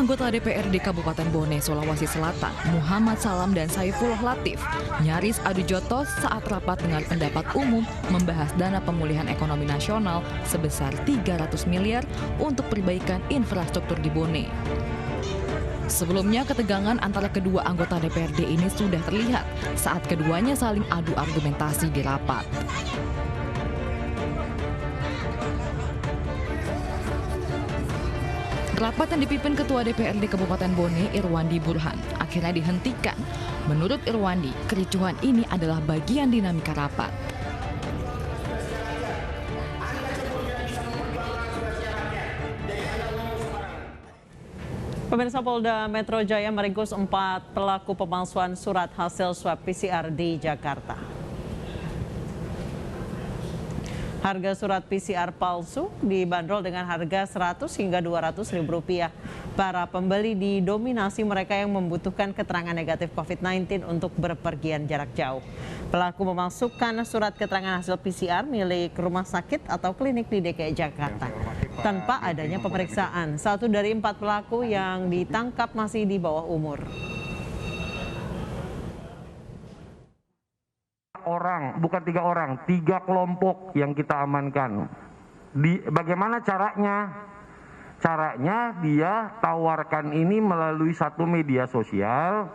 anggota DPRD Kabupaten Bone, Sulawesi Selatan, Muhammad Salam dan Saifullah Latif, nyaris adu jotos saat rapat dengar pendapat umum membahas dana pemulihan ekonomi nasional sebesar 300 miliar untuk perbaikan infrastruktur di Bone. Sebelumnya, ketegangan antara kedua anggota DPRD ini sudah terlihat saat keduanya saling adu argumentasi di rapat. Rapat yang dipimpin Ketua DPRD Kabupaten Bone, Irwandi Burhan, akhirnya dihentikan. Menurut Irwandi, kericuhan ini adalah bagian dinamika rapat. Pemirsa, Polda Metro Jaya meringkus 4 pelaku pemalsuan surat hasil swab PCR di Jakarta. Harga surat PCR palsu dibanderol dengan harga 100 hingga 200 ribu rupiah. Para pembeli didominasi mereka yang membutuhkan keterangan negatif COVID-19 untuk berpergian jarak jauh. Pelaku memasukkan surat keterangan hasil PCR milik rumah sakit atau klinik di DKI Jakarta tanpa adanya pemeriksaan. 1 dari 4 pelaku yang ditangkap masih di bawah umur. Bukan 3 orang, 3 kelompok yang kita amankan. Bagaimana caranya? Caranya dia tawarkan ini melalui satu media sosial,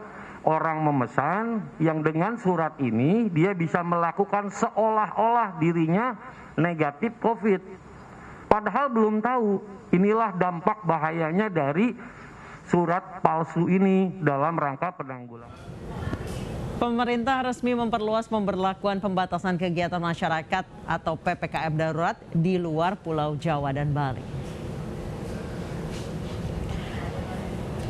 orang memesan yang dengan surat ini dia bisa melakukan seolah-olah dirinya negatif COVID. Padahal belum tahu, inilah dampak bahayanya dari surat palsu ini dalam rangka penanggulangan. Pemerintah resmi memperluas pemberlakuan pembatasan kegiatan masyarakat atau PPKM darurat di luar Pulau Jawa dan Bali.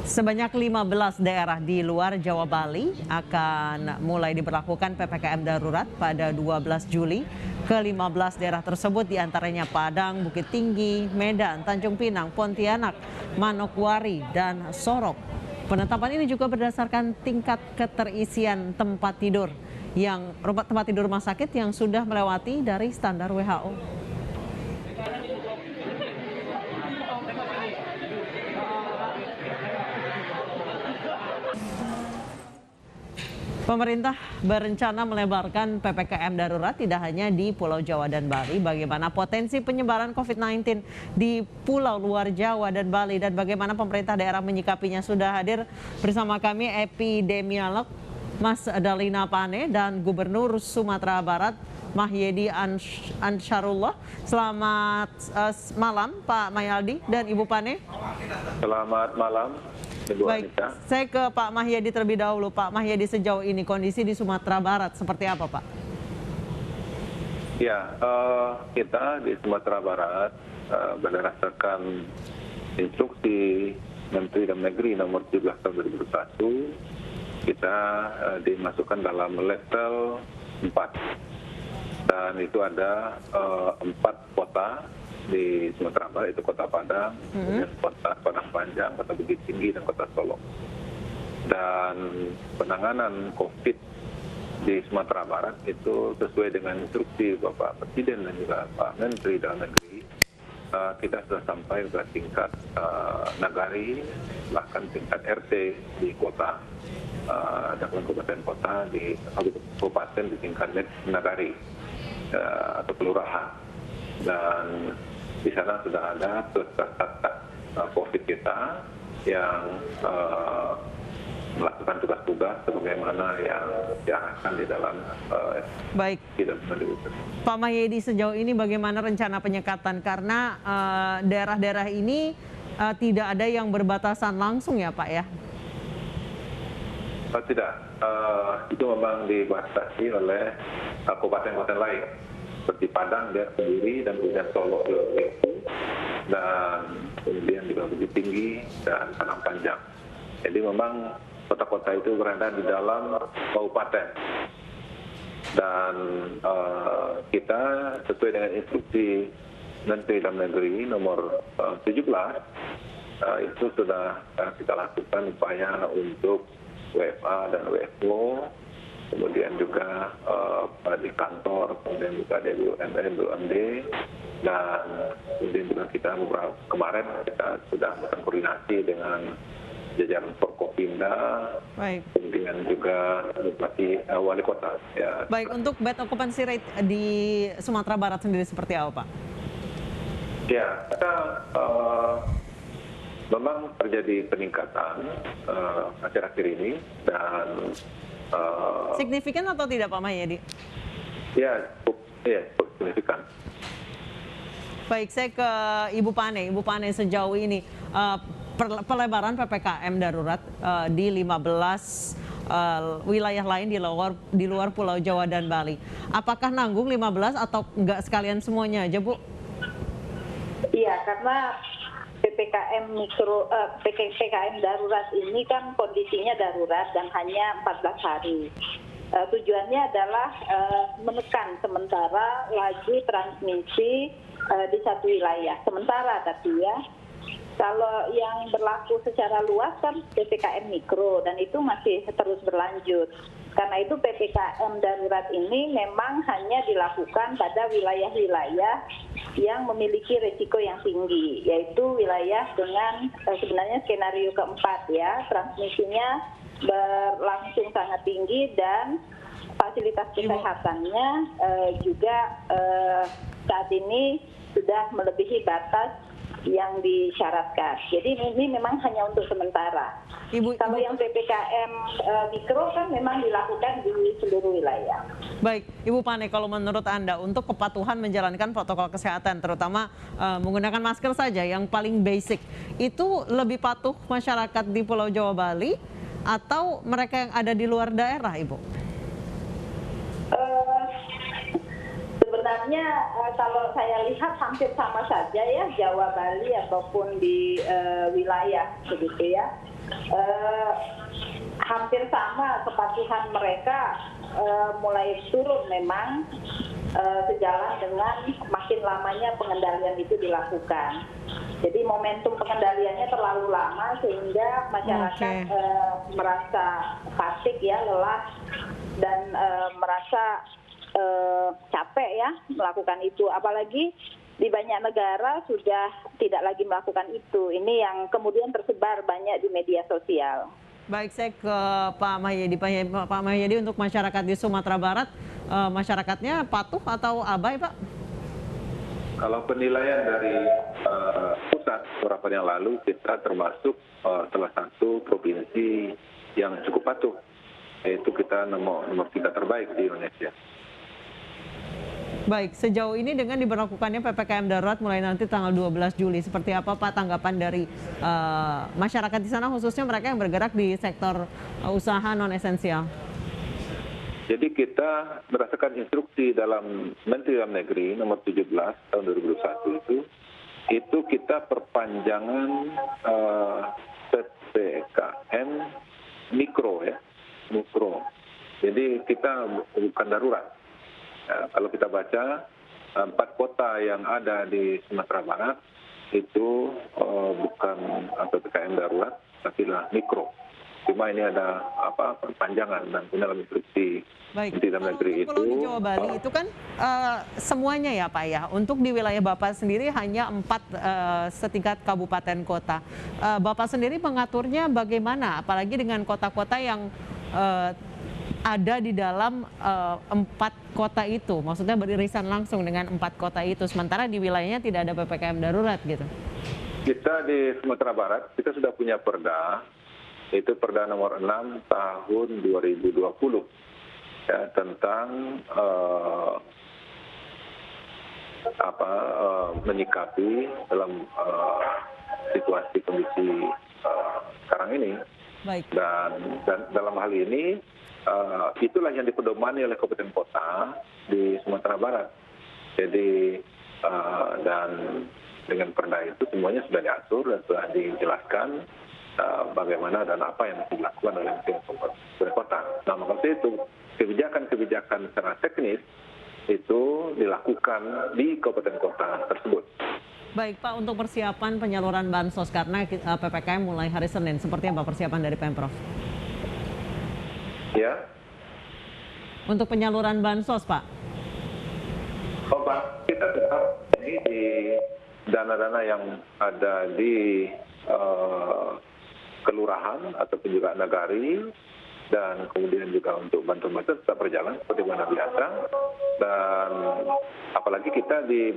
Sebanyak 15 daerah di luar Jawa Bali akan mulai diberlakukan PPKM darurat pada 12 Juli. Ke-15 daerah tersebut diantaranya Padang, Bukit Tinggi, Medan, Tanjung Pinang, Pontianak, Manokwari, dan Sorong. Penetapan ini juga berdasarkan tingkat keterisian tempat tidur rumah sakit yang sudah melewati dari standar WHO. Pemerintah berencana melebarkan PPKM darurat tidak hanya di Pulau Jawa dan Bali. Bagaimana potensi penyebaran COVID-19 di pulau luar Jawa dan Bali dan bagaimana pemerintah daerah menyikapinya, sudah hadir bersama kami epidemiolog Mas Dalina Pane dan Gubernur Sumatera Barat Mahyedi Ansarullah. Selamat malam Pak Mayaldi dan Ibu Pane. Selamat malam. Baik, saya ke Pak Mahyedi terlebih dahulu. Pak Mahyedi, sejauh ini kondisi di Sumatera Barat seperti apa, Pak? Ya, kita di Sumatera Barat berdasarkan instruksi Menteri Dalam Negeri nomor 17 tahun 2021, kita dimasukkan dalam level 4. Dan itu ada 4 kota di Sumatera Barat, itu Kota Padang, kemudian Kota Padang Panjang, Kota Bukit Tinggi, dan Kota Solok. Dan penanganan COVID di Sumatera Barat itu sesuai dengan instruksi Bapak Presiden dan juga Pak Menteri Dalam Negeri, kita sudah sampai ke tingkat nagari, bahkan tingkat RT di kota, dan kabupaten kota, di kabupaten di tingkat nagari atau kelurahan. Dan di sana sudah ada peserta COVID kita yang melakukan tugas-tugas sebagaimana yang diarahkan di dalam Baik. Pak Mahyedi, sejauh ini bagaimana rencana penyekatan karena daerah-daerah ini tidak ada yang berbatasan langsung ya Pak ya? Tidak, itu memang dibatasi oleh kabupaten-kabupaten lain. Seperti Padang dia sendiri, dan kemudian Solo dan kemudian juga Bukit Tinggi dan Padang Panjang. Jadi memang kota-kota itu berada di dalam kabupaten. Dan kita sesuai dengan instruksi Menteri Dalam Negeri nomor 17, itu sudah kita lakukan upaya untuk WFA dan WFO kemudian juga di kantor, kemudian juga di BUMD, dan kemudian juga kita kemarin kita sudah melakukan koordinasi dengan jajaran Forkopimda, kemudian juga bupati wali kota. Ya. Baik, untuk bed occupancy rate di Sumatera Barat sendiri seperti apa, Pak? Ya, kita memang terjadi peningkatan akhir-akhir ini dan signifikan atau tidak, Pak Mahyedi? Ya, cukup signifikan. Baik, saya ke Ibu Pane. Ibu Pane, sejauh ini pelebaran PPKM darurat di 15 wilayah lain di luar Pulau Jawa dan Bali. Apakah nanggung 15 atau enggak sekalian semuanya aja, Bu? Iya, karena PPKM darurat ini kan kondisinya darurat dan hanya 14 hari. Tujuannya adalah menekan sementara laju transmisi di satu wilayah. Sementara tapi ya, kalau yang berlaku secara luas kan PPKM mikro dan itu masih terus berlanjut. Karena itu PPKM darurat ini memang hanya dilakukan pada wilayah-wilayah yang memiliki risiko yang tinggi, yaitu wilayah dengan sebenarnya skenario keempat ya, transmisinya berlangsung sangat tinggi dan fasilitas kesehatannya juga saat ini sudah melebihi batas yang disyaratkan. Jadi ini memang hanya untuk sementara. Kalau yang PPKM mikro kan memang dilakukan di seluruh wilayah. Baik, Ibu Pane, kalau menurut Anda untuk kepatuhan menjalankan protokol kesehatan, terutama menggunakan masker saja yang paling basic, itu lebih patuh masyarakat di Pulau Jawa Bali atau mereka yang ada di luar daerah, Ibu? Sebenarnya kalau saya lihat hampir sama saja ya, Jawa, Bali ataupun di wilayah begitu ya, hampir sama kepatuhan mereka mulai turun memang sejalan dengan makin lamanya pengendalian itu dilakukan. Jadi momentum pengendaliannya terlalu lama sehingga masyarakat merasa fasik ya, lelah dan merasa capek ya melakukan itu, apalagi di banyak negara sudah tidak lagi melakukan itu. Ini yang kemudian tersebar banyak di media sosial. Baik, saya ke Pak Mahyedi. Pak Mahyedi, untuk masyarakat di Sumatera Barat, masyarakatnya patuh atau abai, Pak? Kalau penilaian dari pusat beberapa hari yang lalu, kita termasuk salah satu provinsi yang cukup patuh, yaitu kita nomor 3 terbaik di Indonesia. Baik, sejauh ini dengan diberlakukannya PPKM darurat mulai nanti tanggal 12 Juli, seperti apa Pak tanggapan dari masyarakat di sana, khususnya mereka yang bergerak di sektor usaha non-esensial? Jadi kita berdasarkan instruksi dalam Menteri Dalam Negeri nomor 17 tahun 2021 itu kita perpanjangan PPKM mikro ya, mikro. Jadi kita bukan darurat. Ya, kalau kita baca 4 kota yang ada di Sumatera Barat itu bukan PPKM darurat, tapi lah mikro. Cuma ini ada perpanjangan dan dalam instruksi Menteri Dalam Negeri itu. Pulau di Jawa Bali itu kan semuanya ya Pak ya. Untuk di wilayah Bapak sendiri hanya 4 setingkat kabupaten kota. Bapak sendiri mengaturnya bagaimana? Apalagi dengan kota-kota yang ada di dalam 4 kota itu, maksudnya beririsan langsung dengan 4 kota itu, sementara di wilayahnya tidak ada PPKM darurat gitu. Kita di Sumatera Barat, kita sudah punya perda, itu perda nomor 6 tahun 2020 ya, tentang menyikapi dalam situasi kondisi sekarang ini. Baik. Dan dalam hal ini itulah yang dipedomani oleh kabupaten kota di Sumatera Barat. Jadi dan dengan perda itu semuanya sudah diatur dan sudah dijelaskan bagaimana dan apa yang harus dilakukan oleh kabupaten kota. Nah, maka itu kebijakan-kebijakan secara teknis itu dilakukan di kabupaten kota tersebut. Baik Pak, untuk persiapan penyaluran bansos karena PPKM mulai hari Senin, seperti apa persiapan dari Pemprov? Ya, untuk penyaluran bansos, Pak? Oh, Pak, kita tetap ini di dana-dana yang ada di kelurahan ataupun juga nagari, dan kemudian juga untuk bantuan tetap berjalan seperti mana biasa. Dan apalagi kita di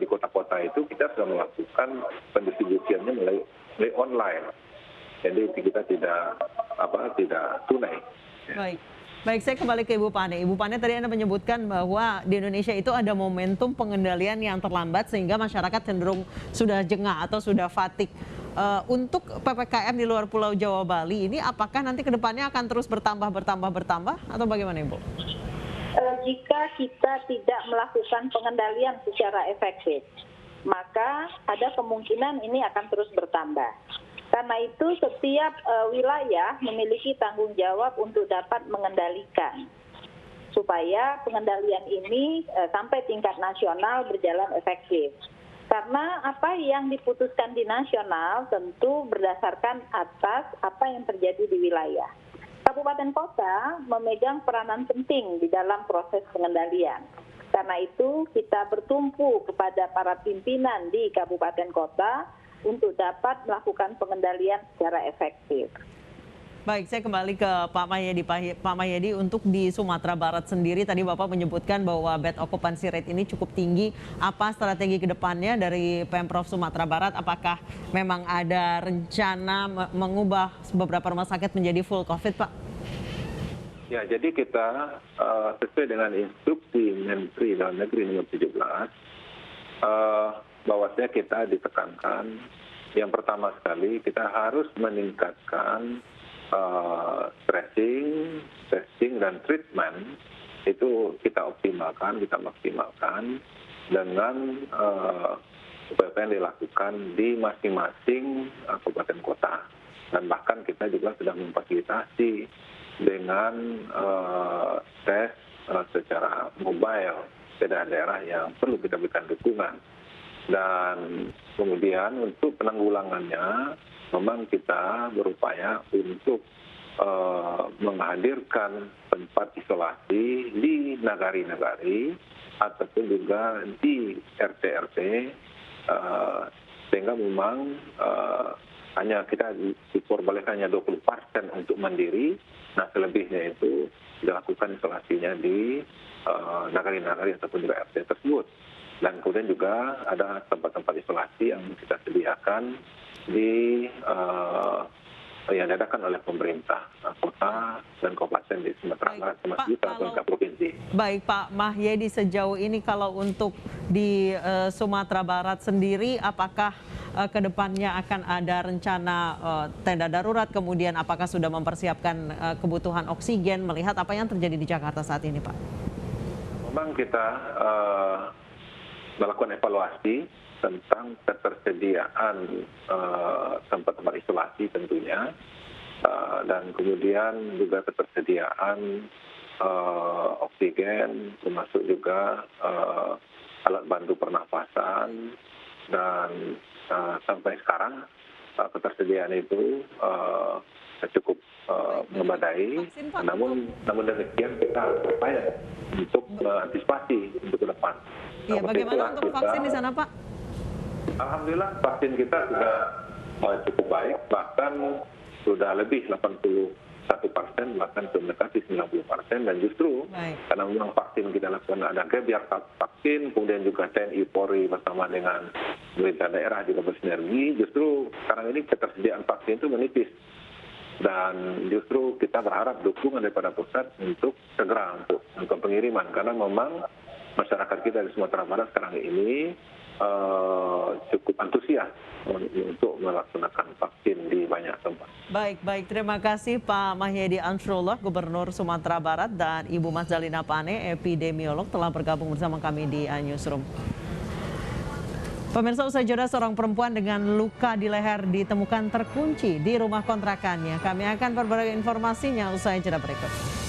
kota-kota itu kita sudah melakukan pendistribusiannya melalui online. Jadi kita tidak tunai. Baik, saya kembali ke Ibu Pane. Ibu Pane, tadi Anda menyebutkan bahwa di Indonesia itu ada momentum pengendalian yang terlambat sehingga masyarakat cenderung sudah jengah atau sudah fatik. Untuk PPKM di luar Pulau Jawa Bali ini apakah nanti ke depannya akan terus bertambah atau bagaimana, Ibu? Jika kita tidak melakukan pengendalian secara efektif, maka ada kemungkinan ini akan terus bertambah. Karena itu setiap wilayah memiliki tanggung jawab untuk dapat mengendalikan supaya pengendalian ini sampai tingkat nasional berjalan efektif. Karena apa yang diputuskan di nasional tentu berdasarkan atas apa yang terjadi di wilayah. Kabupaten kota memegang peranan penting di dalam proses pengendalian. Karena itu kita bertumpu kepada para pimpinan di kabupaten kota untuk dapat melakukan pengendalian secara efektif. Baik, saya kembali ke Pak Mahyedi. Pak Mahyedi, untuk di Sumatera Barat sendiri, tadi Bapak menyebutkan bahwa bed occupancy rate ini cukup tinggi. Apa strategi ke depannya dari Pemprov Sumatera Barat? Apakah memang ada rencana mengubah beberapa rumah sakit menjadi full COVID, Pak? Ya, jadi kita sesuai dengan instruksi Menteri Dalam Negeri nomor 17, bahwasanya kita ditekankan yang pertama sekali kita harus meningkatkan tracing, testing, dan treatment itu kita optimalkan, kita maksimalkan dengan upaya yang dilakukan di masing-masing kabupaten kota. Dan bahkan kita juga sudah memfasilitasi dengan tes secara mobile ke daerah-daerah yang perlu kita berikan dukungan. Dan kemudian untuk penanggulangannya memang kita berupaya untuk menghadirkan tempat isolasi di nagari-nagari ataupun juga di RT-RT sehingga memang hanya kita diperbolehkan hanya 20% untuk mandiri, nah selebihnya itu dilakukan isolasinya di nagari-nagari ataupun juga RT tersebut. Dan kemudian juga ada tempat-tempat isolasi yang kita sediakan di yang diadakan oleh pemerintah kota dan kabupaten di Sumatera Barat termasuk pemerintah provinsi. Baik, Pak Mahyedi, sejauh ini kalau untuk di Sumatera Barat sendiri, apakah ke depannya akan ada rencana tenda darurat, kemudian apakah sudah mempersiapkan kebutuhan oksigen, melihat apa yang terjadi di Jakarta saat ini, Pak? Memang kita melakukan evaluasi tentang ketersediaan tempat-tempat isolasi tentunya, dan kemudian juga ketersediaan oksigen, termasuk juga alat bantu pernafasan, dan sampai sekarang ketersediaan itu cukup memadai. Namun demikian kita berupaya untuk mengantisipasi untuk ke depan. Iya, bagaimana untuk vaksin di sana, Pak? Alhamdulillah vaksin kita sudah cukup baik, bahkan sudah lebih 81%, bahkan mendekati 90%, dan justru karena memang vaksin kita lakukan ada gebiar vaksin, kemudian juga TNI Polri bersama dengan pemerintah daerah juga bersinergi, justru sekarang ini ketersediaan vaksin itu menipis. Dan justru kita berharap dukungan daripada pusat untuk segera untuk pengiriman, karena memang masyarakat kita di Sumatera Barat sekarang ini cukup antusias untuk melaksanakan vaksin di banyak tempat. Baik, terima kasih Pak Mahyedi Ansrullah, Gubernur Sumatera Barat, dan Ibu Mazdalina Pane, epidemiolog, telah bergabung bersama kami di Newsroom. Pemirsa, usai jeda, seorang perempuan dengan luka di leher ditemukan terkunci di rumah kontrakannya. Kami akan perbarui informasinya usai jeda berikut.